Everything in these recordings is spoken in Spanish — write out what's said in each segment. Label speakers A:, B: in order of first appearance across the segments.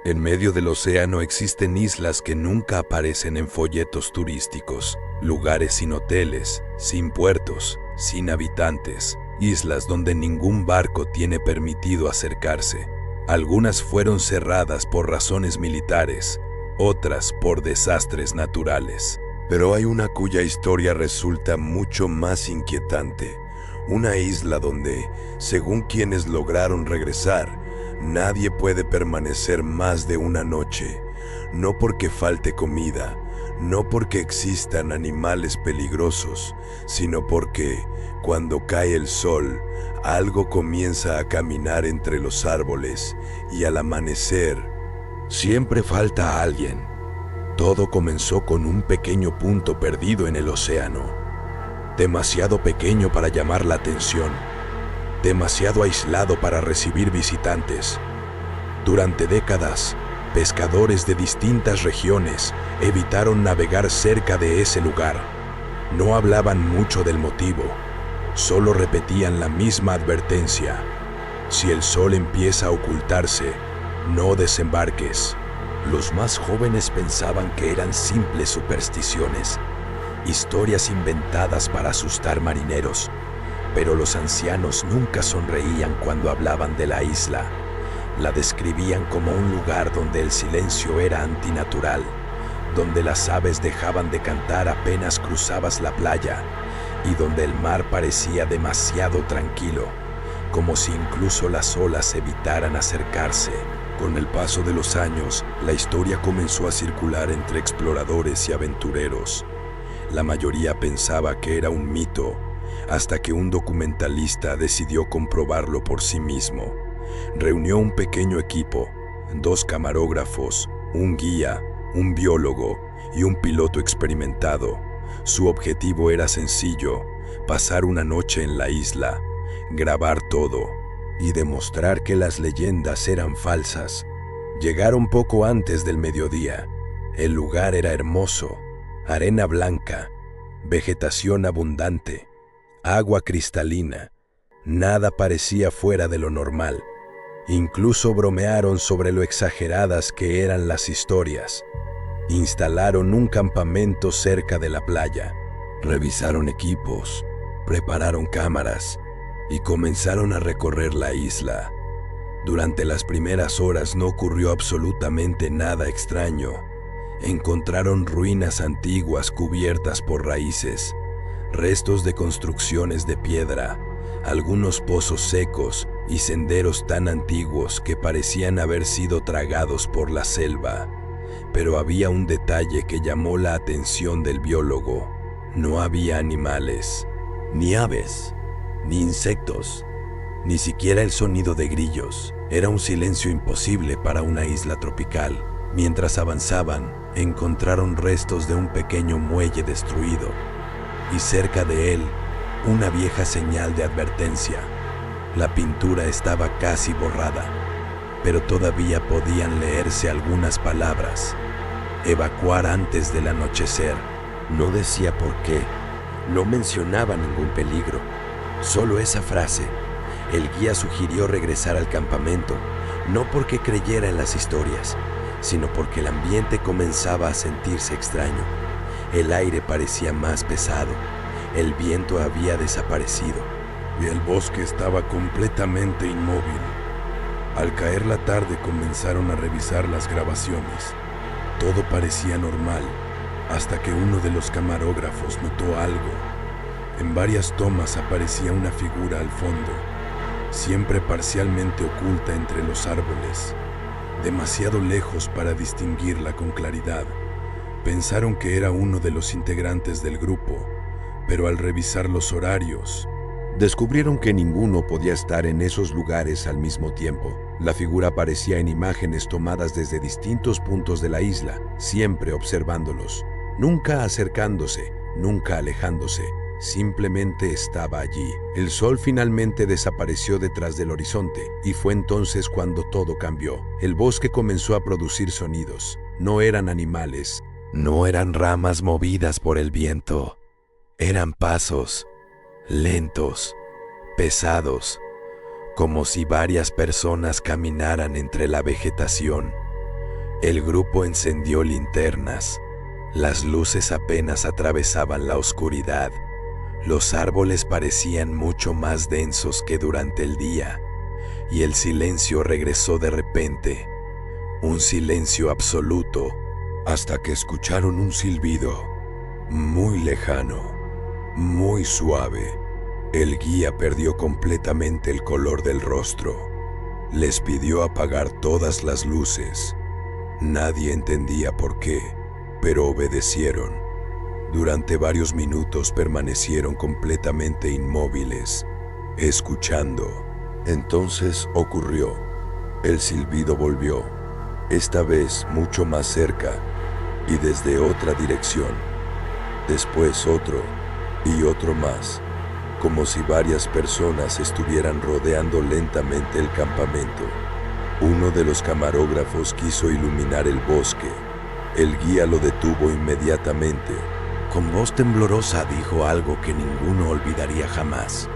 A: En medio del océano existen islas que nunca aparecen en folletos turísticos, lugares sin hoteles, sin puertos, sin habitantes, islas donde ningún barco tiene permitido acercarse. Algunas fueron cerradas por razones militares, otras por desastres naturales. Pero hay una cuya historia resulta mucho más inquietante. Una isla donde, según quienes lograron regresar, nadie puede permanecer más de una noche, no porque falte comida, no porque existan animales peligrosos, sino porque, cuando cae el sol, algo comienza a caminar entre los árboles y al amanecer, siempre falta alguien. Todo comenzó con un pequeño punto perdido en el océano, demasiado pequeño para llamar la atención, demasiado aislado para recibir visitantes. Durante décadas, pescadores de distintas regiones evitaron navegar cerca de ese lugar. No hablaban mucho del motivo, solo repetían la misma advertencia: si el sol empieza a ocultarse, no desembarques. Los más jóvenes pensaban que eran simples supersticiones, historias inventadas para asustar marineros, pero los ancianos nunca sonreían cuando hablaban de la isla. La describían como un lugar donde el silencio era antinatural, donde las aves dejaban de cantar apenas cruzabas la playa y donde el mar parecía demasiado tranquilo, como si incluso las olas evitaran acercarse. Con el paso de los años, la historia comenzó a circular entre exploradores y aventureros. La mayoría pensaba que era un mito, hasta que un documentalista decidió comprobarlo por sí mismo. Reunió un pequeño equipo, 2 camarógrafos, un guía, un biólogo y un piloto experimentado. Su objetivo era sencillo: pasar una noche en la isla, grabar todo y demostrar que las leyendas eran falsas. Llegaron poco antes del mediodía. El lugar era hermoso: arena blanca, vegetación abundante, agua cristalina. Nada parecía fuera de lo normal. Incluso bromearon sobre lo exageradas que eran las historias. Instalaron un campamento cerca de la playa. Revisaron equipos, prepararon cámaras y comenzaron a recorrer la isla. Durante las primeras horas no ocurrió absolutamente nada extraño. Encontraron ruinas antiguas cubiertas por raíces, restos de construcciones de piedra, algunos pozos secos y senderos tan antiguos que parecían haber sido tragados por la selva. Pero había un detalle que llamó la atención del biólogo: no había animales, ni aves, ni insectos, ni siquiera el sonido de grillos. Era un silencio imposible para una isla tropical. Mientras avanzaban, encontraron restos de un pequeño muelle destruido, y cerca de él, una vieja señal de advertencia. La pintura estaba casi borrada, pero todavía podían leerse algunas palabras: evacuar antes del anochecer. No decía por qué, no mencionaba ningún peligro, solo esa frase. El guía sugirió regresar al campamento, no porque creyera en las historias, sino porque el ambiente comenzaba a sentirse extraño. El aire parecía más pesado, el viento había desaparecido y el bosque estaba completamente inmóvil. Al caer la tarde comenzaron a revisar las grabaciones. Todo parecía normal, hasta que uno de los camarógrafos notó algo. En varias tomas aparecía una figura al fondo, siempre parcialmente oculta entre los árboles, demasiado lejos para distinguirla con claridad. Pensaron que era uno de los integrantes del grupo, pero al revisar los horarios, descubrieron que ninguno podía estar en esos lugares al mismo tiempo. La figura aparecía en imágenes tomadas desde distintos puntos de la isla, siempre observándolos, nunca acercándose, nunca alejándose. Simplemente estaba allí. El sol finalmente desapareció detrás del horizonte, y fue entonces cuando todo cambió. El bosque comenzó a producir sonidos. No eran animales, no eran ramas movidas por el viento. Eran pasos, lentos, pesados, como si varias personas caminaran entre la vegetación. El grupo encendió linternas. Las luces apenas atravesaban la oscuridad. Los árboles parecían mucho más densos que durante el día, y el silencio regresó de repente. Un silencio absoluto, hasta que escucharon un silbido, muy lejano, muy suave. El guía perdió completamente el color del rostro. Les pidió apagar todas las luces. Nadie entendía por qué, pero obedecieron. Durante varios minutos permanecieron completamente inmóviles, escuchando. Entonces ocurrió. El silbido volvió, esta vez mucho más cerca y desde otra dirección. Después otro y otro más, como si varias personas estuvieran rodeando lentamente el campamento. Uno de los camarógrafos quiso iluminar el bosque. El guía lo detuvo inmediatamente. Con voz temblorosa dijo algo que ninguno olvidaría jamás.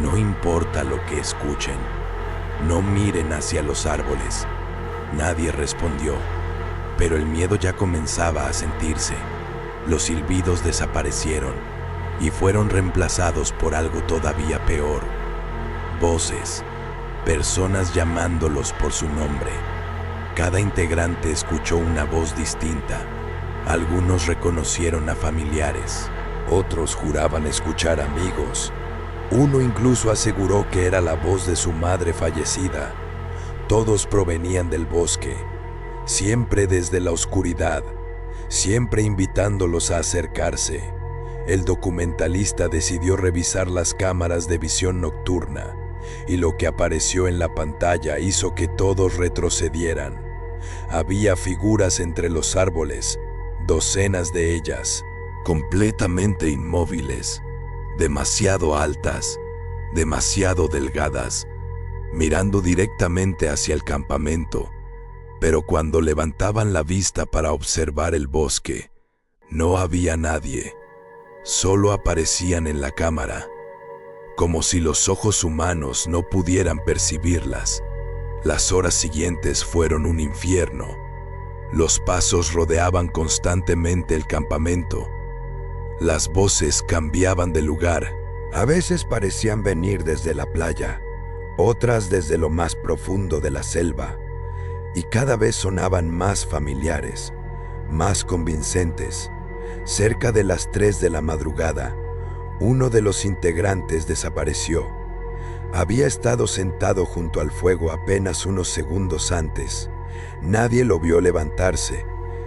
A: No importa lo que escuchen, no miren hacia los árboles. Nadie respondió, pero el miedo ya comenzaba a sentirse. Los silbidos desaparecieron y fueron reemplazados por algo todavía peor. Voces, personas llamándolos por su nombre. Cada integrante escuchó una voz distinta. Algunos reconocieron a familiares, otros juraban escuchar amigos. Uno incluso aseguró que era la voz de su madre fallecida. Todos provenían del bosque, siempre desde la oscuridad, siempre invitándolos a acercarse. El documentalista decidió revisar las cámaras de visión nocturna, y lo que apareció en la pantalla hizo que todos retrocedieran. Había figuras entre los árboles, docenas de ellas, completamente inmóviles, demasiado altas, demasiado delgadas, mirando directamente hacia el campamento, pero cuando levantaban la vista para observar el bosque, no había nadie, solo aparecían en la cámara, como si los ojos humanos no pudieran percibirlas. Las horas siguientes fueron un infierno. Los pasos rodeaban constantemente el campamento. Las voces cambiaban de lugar. A veces parecían venir desde la playa, otras desde lo más profundo de la selva, y cada vez sonaban más familiares, más convincentes. Cerca de las 3 de la madrugada, uno de los integrantes desapareció. Había estado sentado junto al fuego apenas unos segundos antes. Nadie lo vio levantarse,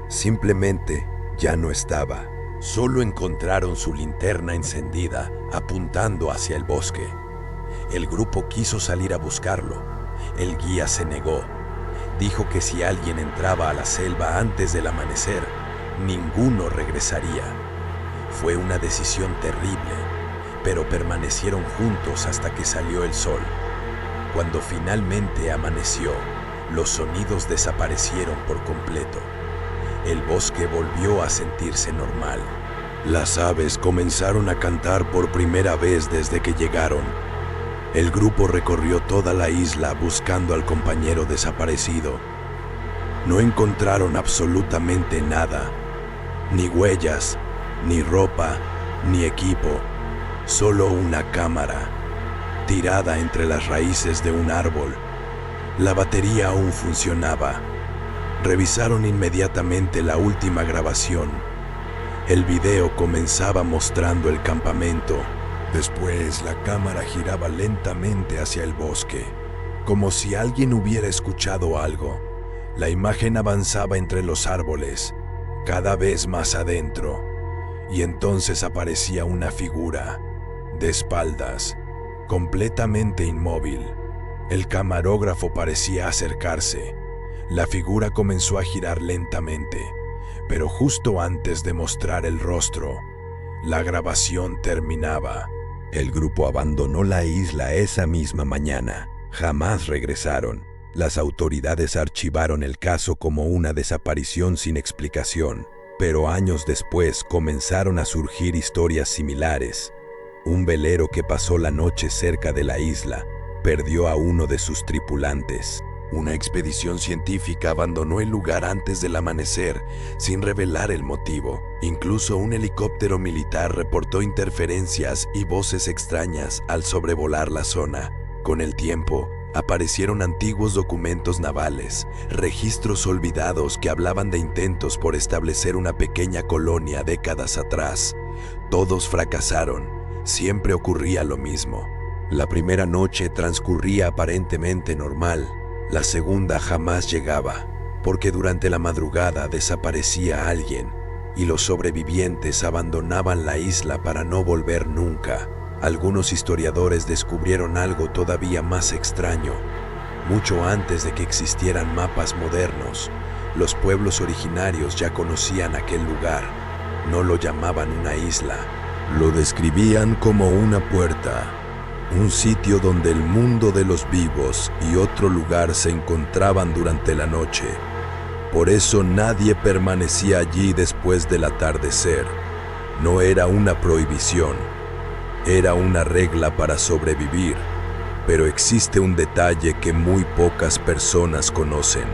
A: simplemente ya no estaba. Solo encontraron su linterna encendida, apuntando hacia el bosque. El grupo quiso salir a buscarlo. El guía se negó. Dijo que si alguien entraba a la selva antes del amanecer, ninguno regresaría. Fue una decisión terrible, pero permanecieron juntos hasta que salió el sol. Cuando finalmente amaneció, los sonidos desaparecieron por completo. El bosque volvió a sentirse normal. Las aves comenzaron a cantar por primera vez desde que llegaron. El grupo recorrió toda la isla buscando al compañero desaparecido. No encontraron absolutamente nada, ni huellas, ni ropa, ni equipo, solo una cámara, tirada entre las raíces de un árbol. La batería aún funcionaba. Revisaron inmediatamente la última grabación. El video comenzaba mostrando el campamento. Después la cámara giraba lentamente hacia el bosque, como si alguien hubiera escuchado algo. La imagen avanzaba entre los árboles, cada vez más adentro, y entonces aparecía una figura, de espaldas, completamente inmóvil. El camarógrafo parecía acercarse. La figura comenzó a girar lentamente, pero justo antes de mostrar el rostro, la grabación terminaba. El grupo abandonó la isla esa misma mañana. Jamás regresaron. Las autoridades archivaron el caso como una desaparición sin explicación, pero años después comenzaron a surgir historias similares. Un velero que pasó la noche cerca de la isla perdió a uno de sus tripulantes.
B: Una expedición científica abandonó el lugar antes del amanecer, sin revelar el motivo. Incluso un helicóptero militar reportó interferencias y voces extrañas al sobrevolar la zona. Con el tiempo, aparecieron antiguos documentos navales, registros olvidados que hablaban de intentos por establecer una pequeña colonia décadas atrás. Todos fracasaron. Siempre ocurría lo mismo. La primera noche transcurría aparentemente normal. La segunda jamás llegaba, porque durante la madrugada desaparecía alguien y los sobrevivientes abandonaban la isla para no volver nunca. Algunos historiadores descubrieron algo todavía más extraño. Mucho antes de que existieran mapas modernos, los pueblos originarios ya conocían aquel lugar. No lo llamaban una isla, lo describían como una puerta. Un sitio donde el mundo de los vivos y otro lugar se encontraban durante la noche. Por eso nadie permanecía allí después del atardecer. No era una prohibición, era una regla para sobrevivir. Pero existe un detalle que muy pocas personas conocen.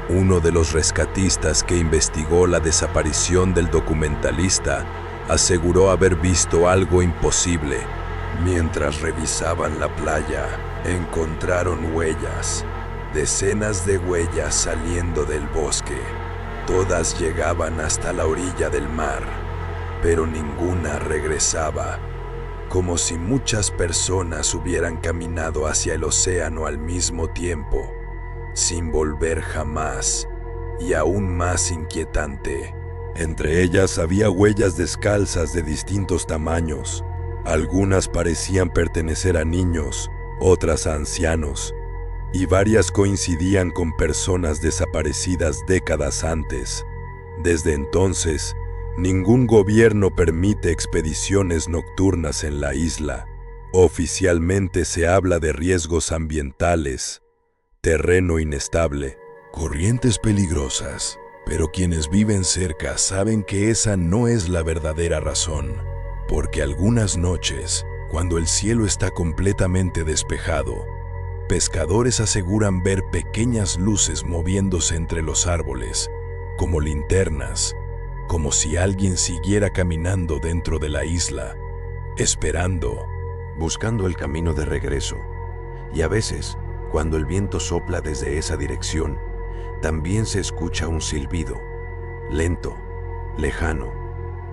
B: Uno de los rescatistas que investigó la desaparición del documentalista aseguró haber visto algo imposible. Mientras revisaban la playa, encontraron huellas, decenas de huellas saliendo del bosque. Todas llegaban hasta la orilla del mar, pero ninguna regresaba, como si muchas personas hubieran caminado hacia el océano al mismo tiempo, sin volver jamás, y aún más inquietante. Entre ellas había huellas descalzas de distintos tamaños. Algunas parecían pertenecer a niños, otras a ancianos, y varias coincidían con personas desaparecidas décadas antes. Desde entonces, ningún gobierno permite expediciones nocturnas en la isla. Oficialmente se habla de riesgos ambientales, terreno inestable, corrientes peligrosas, pero quienes viven cerca saben que esa no es la verdadera razón. Porque algunas noches, cuando el cielo está completamente despejado, pescadores aseguran ver pequeñas luces moviéndose entre los árboles, como linternas, como si alguien siguiera caminando dentro de la isla, esperando,
C: buscando el camino de regreso. Y a veces, cuando el viento sopla desde esa dirección, también se escucha un silbido, lento, lejano,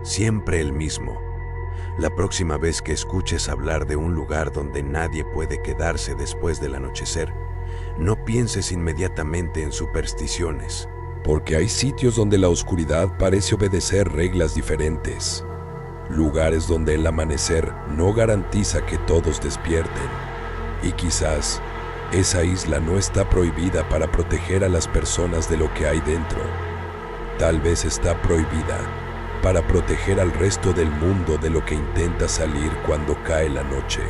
C: siempre el mismo. La próxima vez que escuches hablar de un lugar donde nadie puede quedarse después del anochecer, no pienses inmediatamente en supersticiones.
A: Porque hay sitios donde la oscuridad parece obedecer reglas diferentes. Lugares donde el amanecer no garantiza que todos despierten. Y quizás esa isla no está prohibida para proteger a las personas de lo que hay dentro. Tal vez está prohibida para proteger al resto del mundo de lo que intenta salir cuando cae la noche.